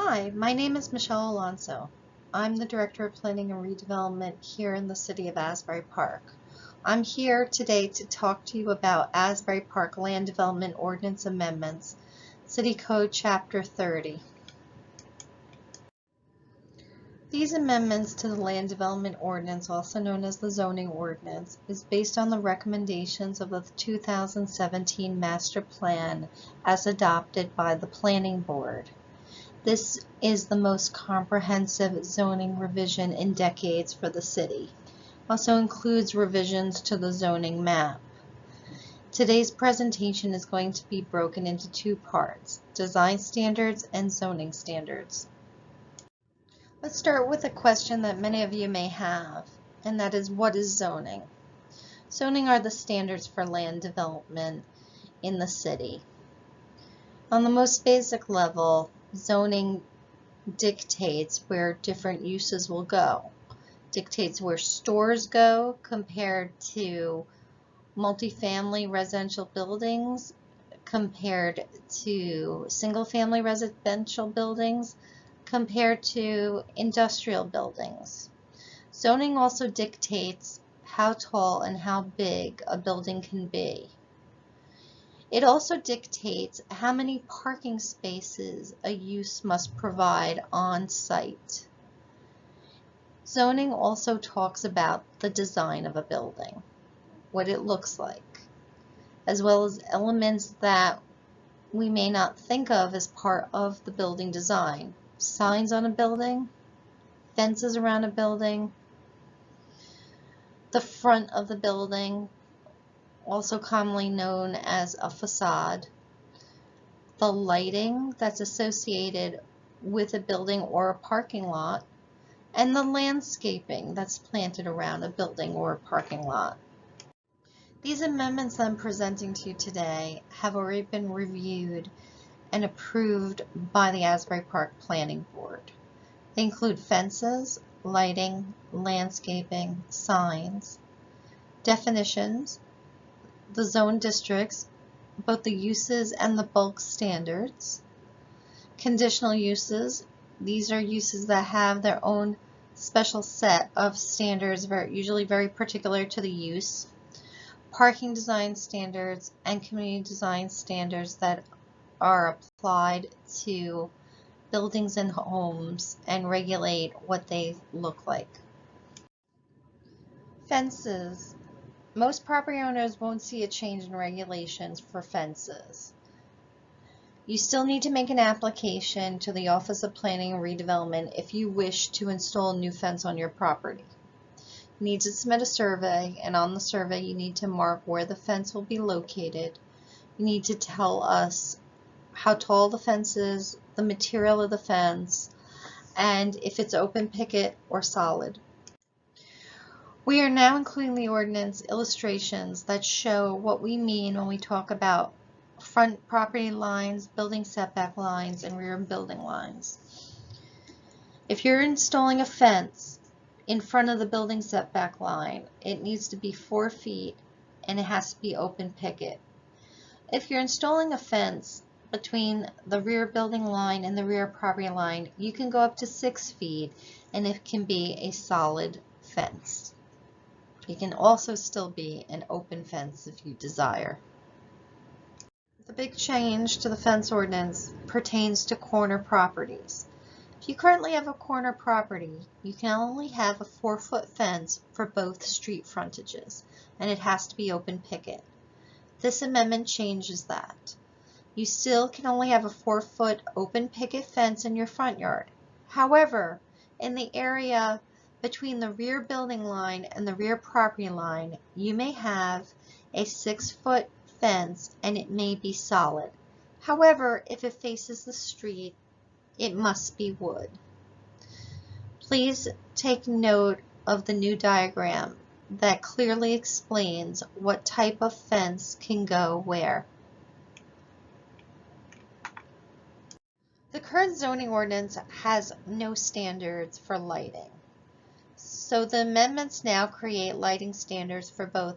Hi, my name is Michelle Alonso. I'm the Director of Planning and Redevelopment here in the City of Asbury Park. I'm here today to talk to you about Asbury Park Land Development Ordinance Amendments, City Code Chapter 30. These amendments to the Land Development Ordinance, also known as the Zoning Ordinance, is based on the recommendations of the 2017 Master Plan as adopted by the Planning Board. This is the most comprehensive zoning revision in decades for the city. Also includes revisions to the zoning map. Today's presentation is going to be broken into two parts: design standards and zoning standards. Let's start with a question that many of you may have, and that is, what is zoning? Zoning are the standards for land development in the city. On the most basic level, zoning dictates where different uses will go, dictates where stores go compared to multifamily residential buildings, compared to single-family residential buildings, compared to industrial buildings. Zoning also dictates how tall and how big a building can be. It also dictates how many parking spaces a use must provide on site. Zoning also talks about the design of a building, what it looks like, as well as elements that we may not think of as part of the building design. Signs on a building, fences around a building, the front of the building, also commonly known as a facade, the lighting that's associated with a building or a parking lot, and the landscaping that's planted around a building or a parking lot. These amendments I'm presenting to you today have already been reviewed and approved by the Asbury Park Planning Board. They include fences, lighting, landscaping, signs, definitions, the zone districts, both the uses and the bulk standards, conditional uses. These are uses that have their own special set of standards, usually very particular to the use, parking design standards, and community design standards that are applied to buildings and homes and regulate what they look like. Fences. Most property owners won't see a change in regulations for fences. You still need to make an application to the Office of Planning and Redevelopment if you wish to install a new fence on your property. You need to submit a survey, and on the survey you need to mark where the fence will be located. You need to tell us how tall the fence is, the material of the fence, and if it's open picket or solid. We are now including the ordinance illustrations that show what we mean when we talk about front property lines, building setback lines, and rear building lines. If you're installing a fence in front of the building setback line, it needs to be 4 feet and it has to be open picket. If you're installing a fence between the rear building line and the rear property line, you can go up to 6 feet and it can be a solid fence. It can also still be an open fence if you desire. The big change to the fence ordinance pertains to corner properties. If you currently have a corner property, you can only have a 4-foot fence for both street frontages, and it has to be open picket. This amendment changes that. You still can only have a 4-foot open picket fence in your front yard. However, in the area between the rear building line and the rear property line, you may have a 6-foot fence and it may be solid. However, if it faces the street, it must be wood. Please take note of the new diagram that clearly explains what type of fence can go where. The current zoning ordinance has no standards for lighting. So the amendments now create lighting standards for both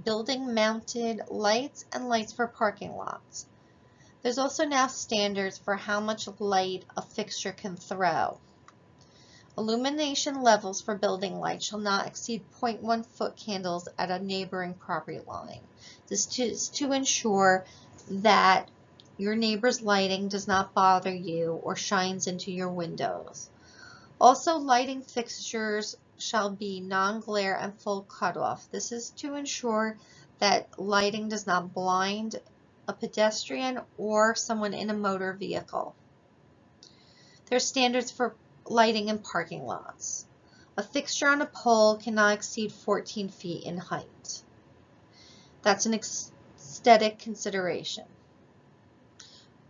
building mounted lights and lights for parking lots. There's also now standards for how much light a fixture can throw. Illumination levels for building lights shall not exceed 0.1 foot candles at a neighboring property line. This is to ensure that your neighbor's lighting does not bother you or shines into your windows. Also, lighting fixtures shall be non-glare and full cutoff. This is to ensure that lighting does not blind a pedestrian or someone in a motor vehicle. There are standards for lighting in parking lots. A fixture on a pole cannot exceed 14 feet in height. That's an aesthetic consideration.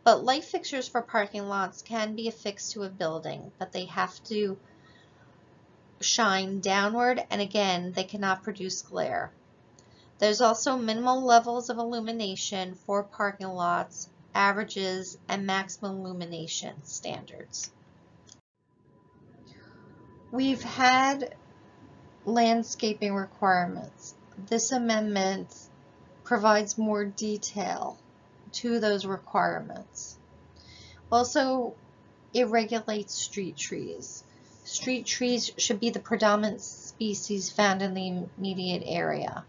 But light fixtures for parking lots can be affixed to a building, but they have to shine downward, and again, they cannot produce glare. There's also minimal levels of illumination for parking lots, averages, and maximum illumination standards. We've had landscaping requirements. This amendment provides more detail to those requirements. Also, it regulates street trees. Street trees should be the predominant species found in the immediate area.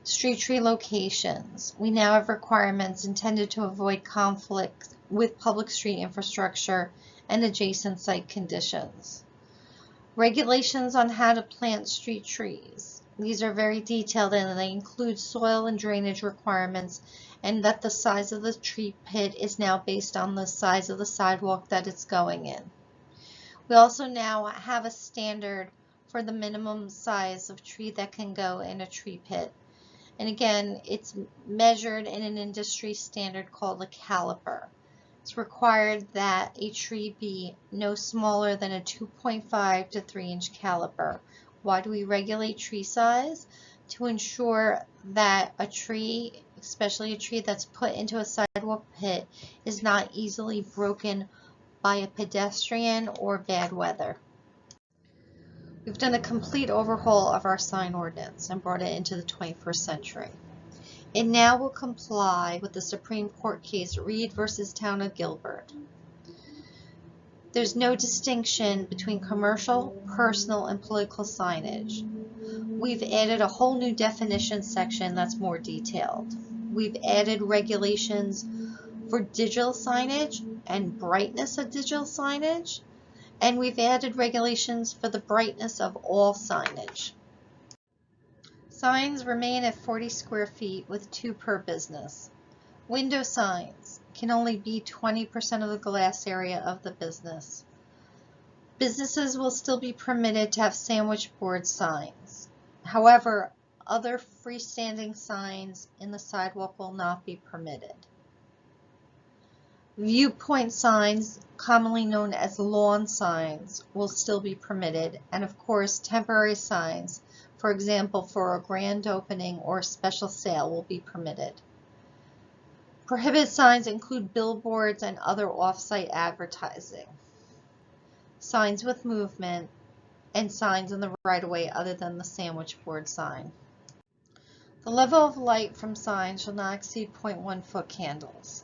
Street tree locations. We now have requirements intended to avoid conflict with public street infrastructure and adjacent site conditions. Regulations on how to plant street trees. These are very detailed and they include soil and drainage requirements, and that the size of the tree pit is now based on the size of the sidewalk that it's going in. We also now have a standard for the minimum size of tree that can go in a tree pit. And again, it's measured in an industry standard called a caliper. It's required that a tree be no smaller than a 2.5 to 3 inch caliper. Why do we regulate tree size? To ensure that a tree, especially a tree that's put into a sidewalk pit, is not easily broken by a pedestrian or bad weather. We've done a complete overhaul of our sign ordinance and brought it into the 21st century. It now will comply with the Supreme Court case Reed versus Town of Gilbert. There's no distinction between commercial, personal, and political signage. We've added a whole new definition section that's more detailed. We've added regulations for digital signage and brightness of digital signage, and we've added regulations for the brightness of all signage. Signs remain at 40 square feet with 2 per business. Window signs can only be 20% of the glass area of the business. Businesses will still be permitted to have sandwich board signs. However, other freestanding signs in the sidewalk will not be permitted. Viewpoint signs, commonly known as lawn signs, will still be permitted, and of course temporary signs, for example for a grand opening or a special sale, will be permitted. Prohibited signs include billboards and other off-site advertising, signs with movement, and signs in the right-of-way other than the sandwich board sign. The level of light from signs shall not exceed 0.1 foot candles.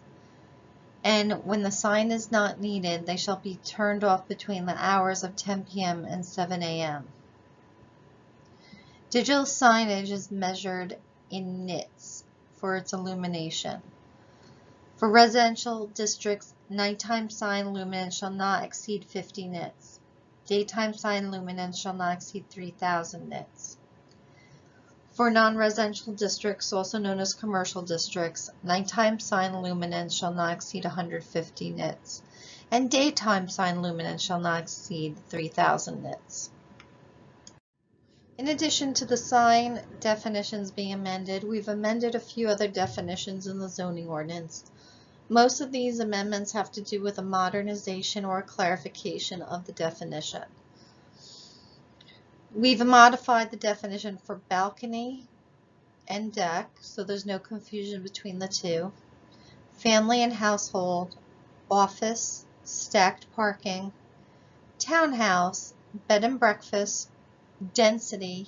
And when the sign is not needed, they shall be turned off between the hours of 10 p.m. and 7 a.m. Digital signage is measured in nits for its illumination. For residential districts, nighttime sign luminance shall not exceed 50 nits. Daytime sign luminance shall not exceed 3,000 nits. For non-residential districts, also known as commercial districts, nighttime sign luminance shall not exceed 150 nits, and daytime sign luminance shall not exceed 3,000 nits. In addition to the sign definitions being amended, we've amended a few other definitions in the zoning ordinance. Most of these amendments have to do with a modernization or a clarification of the definition. We've modified the definition for balcony and deck, so there's no confusion between the two. Family and household, office, stacked parking, townhouse, bed and breakfast, density,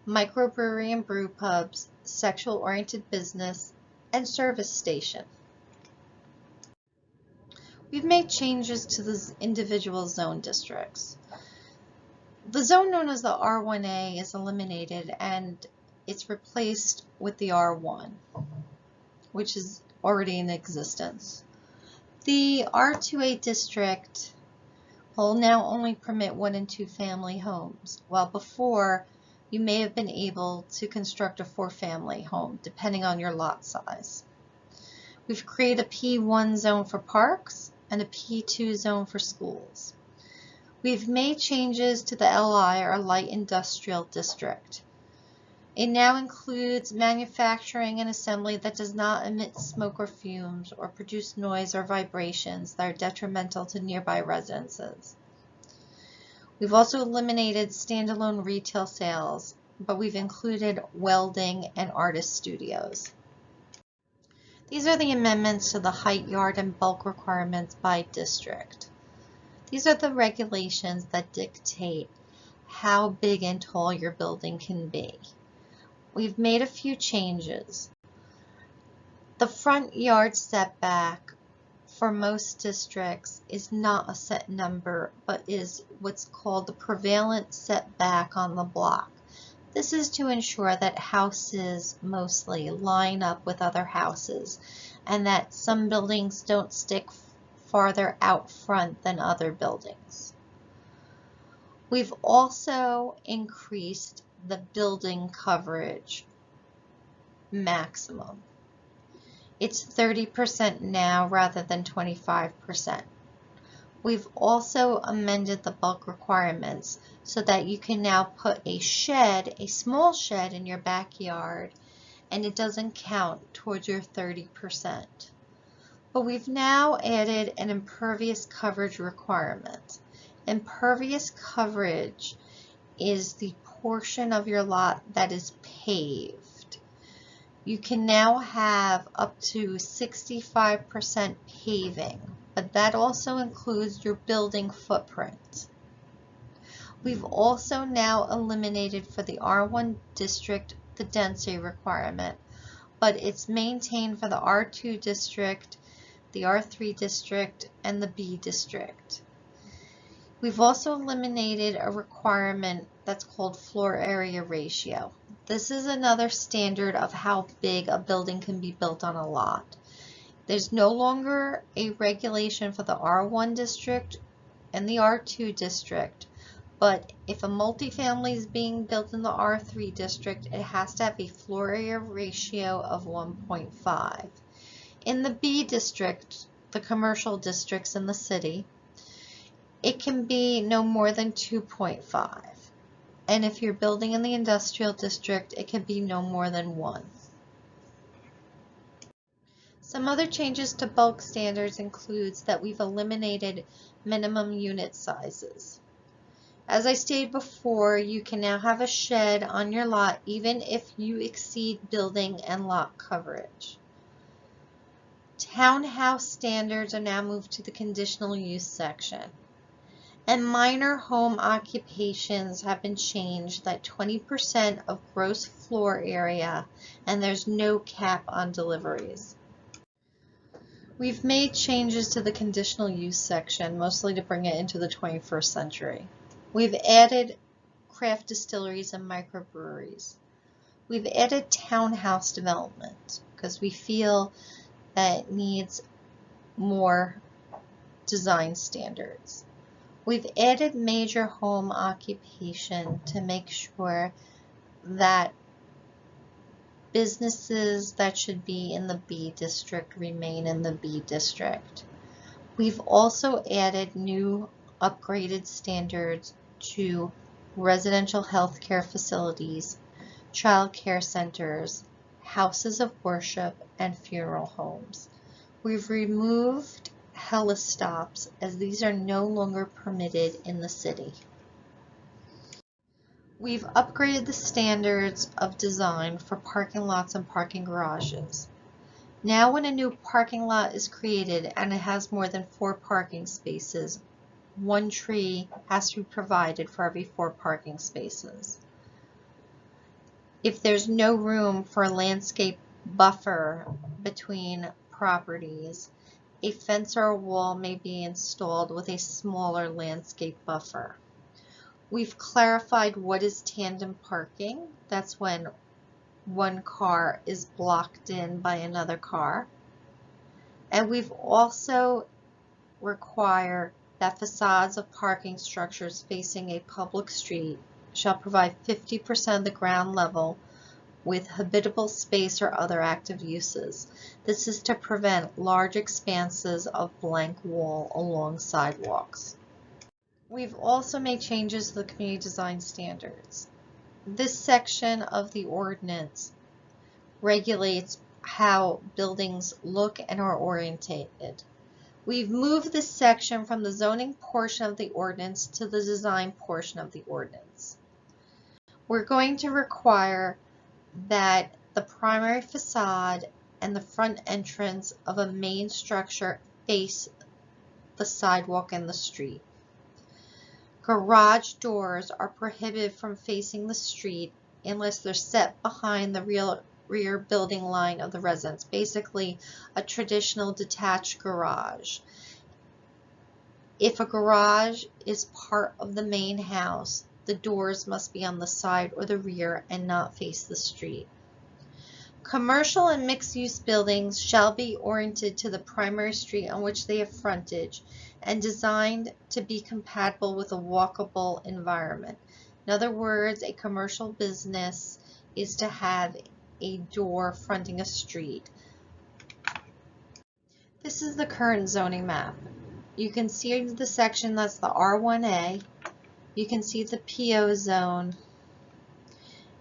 microbrewery and brew pubs, sexual-oriented business, and service station. We've made changes to the individual zone districts. The zone known as the R1A is eliminated and it's replaced with the R1, which is already in existence. The R2A district will now only permit 1 and 2 family homes, while before you may have been able to construct a 4-family home, depending on your lot size. We've created a P1 zone for parks and a P2 zone for schools. We've made changes to the LI, or Light Industrial District. It now includes manufacturing and assembly that does not emit smoke or fumes or produce noise or vibrations that are detrimental to nearby residences. We've also eliminated standalone retail sales, but we've included welding and artist studios. These are the amendments to the height, yard, and bulk requirements by district. These are the regulations that dictate how big and tall your building can be. We've made a few changes. The front yard setback for most districts is not a set number, but is what's called the prevalent setback on the block. This is to ensure that houses mostly line up with other houses and that some buildings don't stick farther out front than other buildings. We've also increased the building coverage maximum. It's 30% now rather than 25%. We've also amended the bulk requirements so that you can now put a shed, a small shed in your backyard, and it doesn't count towards your 30%. But we've now added an impervious coverage requirement. Impervious coverage is the portion of your lot that is paved. You can now have up to 65% paving, but that also includes your building footprint. We've also now eliminated for the R1 district the density requirement, but it's maintained for the R2 district, the R3 district, and the B district. We've also eliminated a requirement that's called floor area ratio. This is another standard of how big a building can be built on a lot. There's no longer a regulation for the R1 district and the R2 district, but if a multifamily is being built in the R3 district, it has to have a floor area ratio of 1.5. In the B district, the commercial districts in the city, it can be no more than 2.5. And if you're building in the industrial district, it can be no more than 1. Some other changes to bulk standards includes that we've eliminated minimum unit sizes. As I stated before, you can now have a shed on your lot even if you exceed building and lot coverage. Townhouse standards are now moved to the conditional use section. And minor home occupations have been changed that 20% of gross floor area, and there's no cap on deliveries. We've made changes to the conditional use section, mostly to bring it into the 21st century. We've added craft distilleries and microbreweries. We've added townhouse development because we feel that it needs more design standards. We've added major home occupation to make sure that businesses that should be in the B district remain in the B district. We've also added new upgraded standards to residential health care facilities, child care centers, houses of worship, and funeral homes. We've removed helistops as these are no longer permitted in the city. We've upgraded the standards of design for parking lots and parking garages. Now when a new parking lot is created and it has more than 4 parking spaces, 1 tree has to be provided for every 4 parking spaces. If there's no room for a landscape buffer between properties, a fence or a wall may be installed with a smaller landscape buffer. We've clarified what is tandem parking. That's when one car is blocked in by another car. And we've also required that facades of parking structures facing a public street shall provide 50% of the ground level with habitable space or other active uses. This is to prevent large expanses of blank wall along sidewalks. We've also made changes to the community design standards. This section of the ordinance regulates how buildings look and are orientated. We've moved this section from the zoning portion of the ordinance to the design portion of the ordinance. We're going to require that the primary facade and the front entrance of a main structure face the sidewalk and the street. Garage doors are prohibited from facing the street unless they're set behind the rear building line of the residence, basically a traditional detached garage. If a garage is part of the main house, the doors must be on the side or the rear and not face the street. Commercial and mixed-use buildings shall be oriented to the primary street on which they have frontage and designed to be compatible with a walkable environment. In other words, a commercial business is to have a door fronting a street. This is the current zoning map. You can see the section that's the R1A. You can see the PO zone,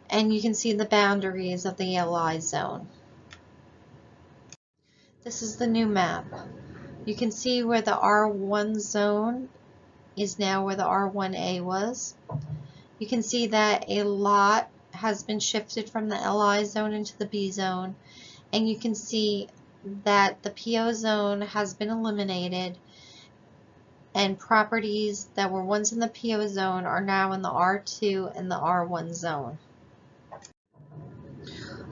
and you can see the boundaries of the LI zone. This is the new map. You can see where the R1 zone is now where the R1A was. You can see that a lot has been shifted from the LI zone into the B zone, and you can see that the PO zone has been eliminated, and properties that were once in the PO zone are now in the R2 and the R1 zone.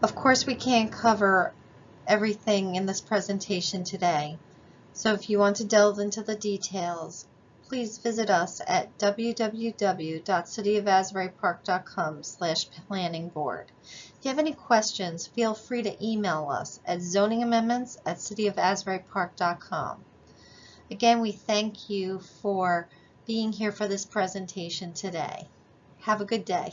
Of course, we can't cover everything in this presentation today, so if you want to delve into the details, please visit us at www.cityofasburypark.com/planning board. If you have any questions, feel free to email us at zoningamendments@cityofasburypark.com. Again, we thank you for being here for this presentation today. Have a good day.